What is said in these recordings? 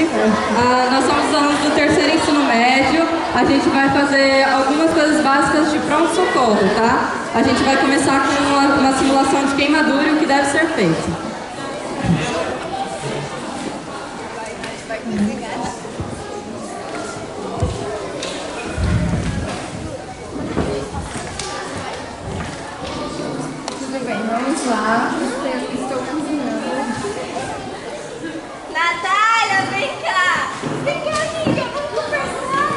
Nós somos os alunos do terceiro ensino médio. A gente vai fazer algumas coisas básicas de pronto-socorro, tá? A gente vai começar com uma simulação de queimadura e o que deve ser feito. Tudo bem, vamos lá. Estou cozinhando. Natália, vem cá! Vem cá, amiga! Vamos conversar!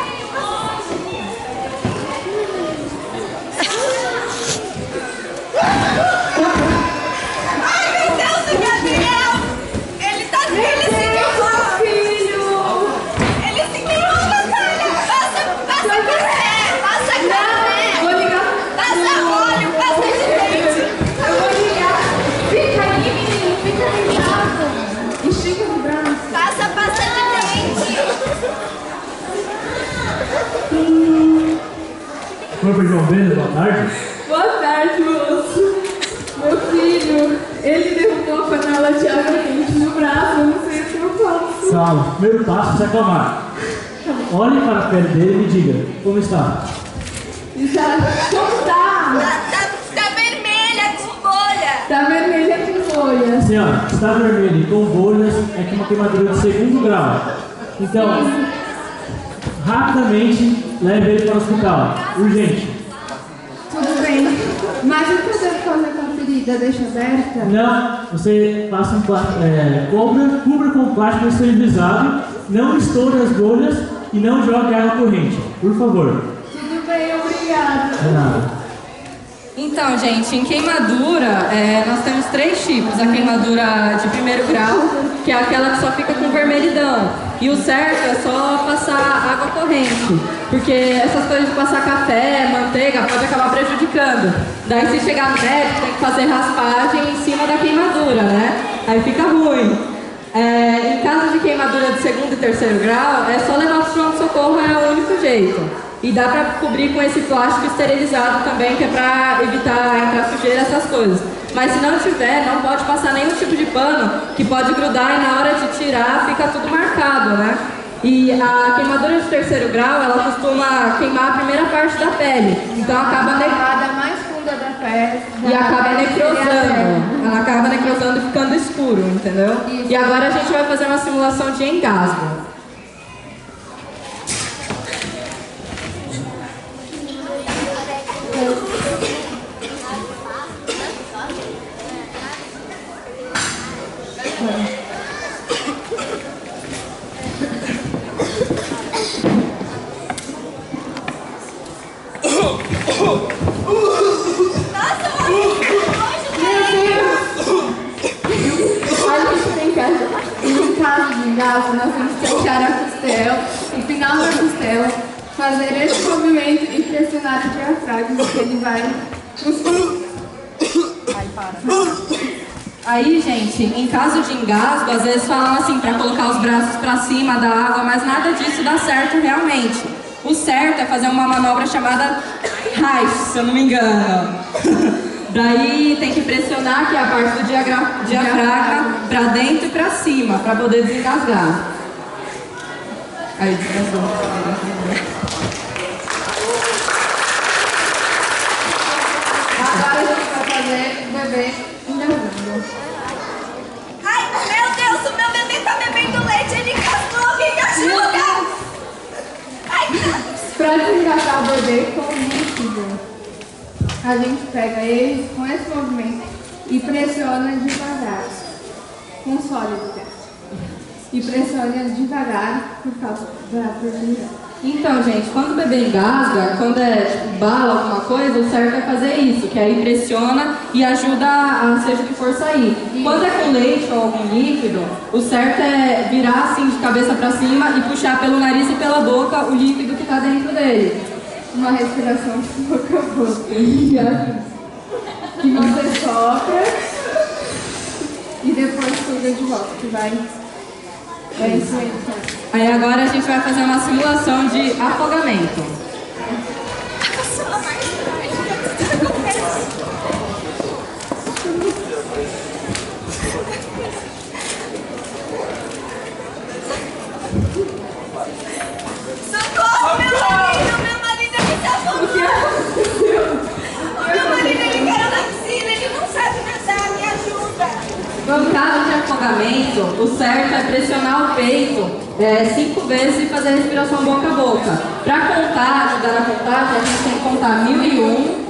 Ai, meu Deus, o Gabriel! Ele seguiu! Filho! Ele seguiu, Natália! Passa café! Passa café! Vou ligar. Passa óleo! Passa leite! Eu vou ligar. Fica aí, menino. Fica ligado. Estica o braço. Passa de leite! Corpo João Bento, boa tarde. Boa tarde, moço. Meu filho, ele derrubou a panela de água quente no braço. Eu não sei o que eu faço. Salve. Primeiro passo, se acalmar. Olhe para a pele dele e me diga, como está? Já. Como tá? Tá vermelha de bolha! Tá vermelha de folha. Senhora, está vermelho e com bolhas é que uma queimadura de segundo grau. Então, rapidamente, leve ele para o hospital. Urgente. Tudo bem. Mas o que eu devo fazer com a ferida? Deixa aberta? Não, você passa cubra com plástico esterilizado, não estoure as bolhas e não jogue água corrente. Por favor. Tudo bem, obrigada. De nada. Então, gente, em queimadura, nós temos 3 tipos. A queimadura de primeiro grau, que é aquela que só fica com vermelhidão. E o certo é só passar água corrente, porque essas coisas de passar café, manteiga, pode acabar prejudicando. Daí, se chegar no médico, tem que fazer raspagem em cima da queimadura, né? Aí fica ruim. Em caso de queimadura de segundo e terceiro grau, é só levar para o pronto-socorro, é o único jeito. E dá pra cobrir com esse plástico esterilizado também, que é pra evitar entrar sujeira, essas coisas. Mas se não tiver, não pode passar nenhum tipo de pano, que pode grudar e na hora de tirar fica tudo marcado, né? E a queimadura de terceiro grau, ela costuma queimar a primeira parte da pele. Então acaba A mais funda da pele. e acaba necrosando. Ela acaba necrosando e ficando escuro, entendeu? Isso. E agora a gente vai fazer uma simulação de engasgo. Em caso de engasgo, nós vamos fechar a costela, empinar a costela, fazer esse movimento e pressionar o diafragma, que ele vai... Aí, gente, em caso de engasgo, às vezes falam assim, pra colocar os braços pra cima da água, mas nada disso dá certo realmente. O certo é fazer uma manobra chamada Reich, se eu não me engano. Daí tem que pressionar aqui a parte do diafragma pra dentro e pra cima, pra poder desengasgar. Aí, desgasgou. Agora a gente vai fazer o bebê engasgando. Ai, meu Deus, o meu bebê tá bebendo leite, ele engasgou, alguém me ajuda! Ai, Para desengasgar o bebê com líquido, a gente pega ele com esse movimento e pressiona devagar, com sólido dentro. E pressiona devagar por causa da pressão. Então, gente, quando o bebê engasga, quando é tipo bala, alguma coisa, o certo é fazer isso, que aí pressiona e ajuda a seja o que for sair. Quando é com leite ou algum líquido, o certo é virar assim de cabeça pra cima e puxar pelo nariz e pela boca o líquido que tá dentro dele. Uma respiração boca a boca. Que você sopra e depois suga de volta, que vai... É isso aí, tá? Aí agora a gente vai fazer uma simulação de afogamento. alongamento, o certo é pressionar o peito 5 vezes e fazer a respiração boca a boca. Para contar, ajudar na contagem, a gente tem que contar 1001,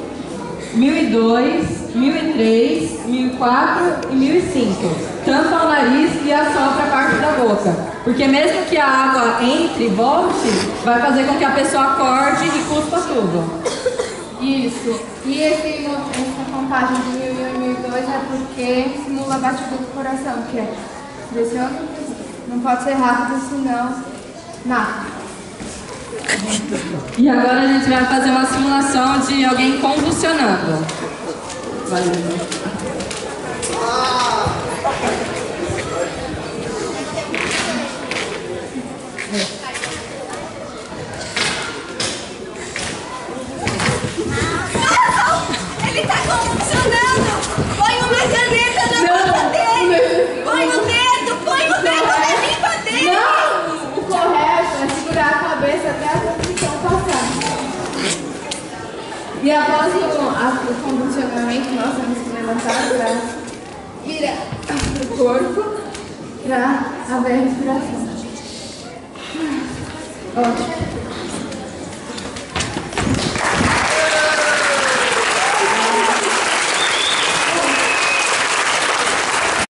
1002, 1003, 1004 e 1005. Tampa o nariz e assopra a parte da boca. Porque mesmo que a água entre e volte, vai fazer com que a pessoa acorde e cuspa tudo. Isso. E essa contagem de 1001 e 1002 é porque simula a batida do coração, que é pressiona, não pode ser rápido, senão nada. E agora a gente vai fazer uma simulação de alguém convulsionando. Valeu. Ele tá convulsionando! Põe uma caneta na boca dele! Põe o dedo na língua dele! Não! O correto é segurar a cabeça até a convulsão passar. E após o convulsionamento, nós temos que levantar para virar o corpo para haver respiração. Ótimo.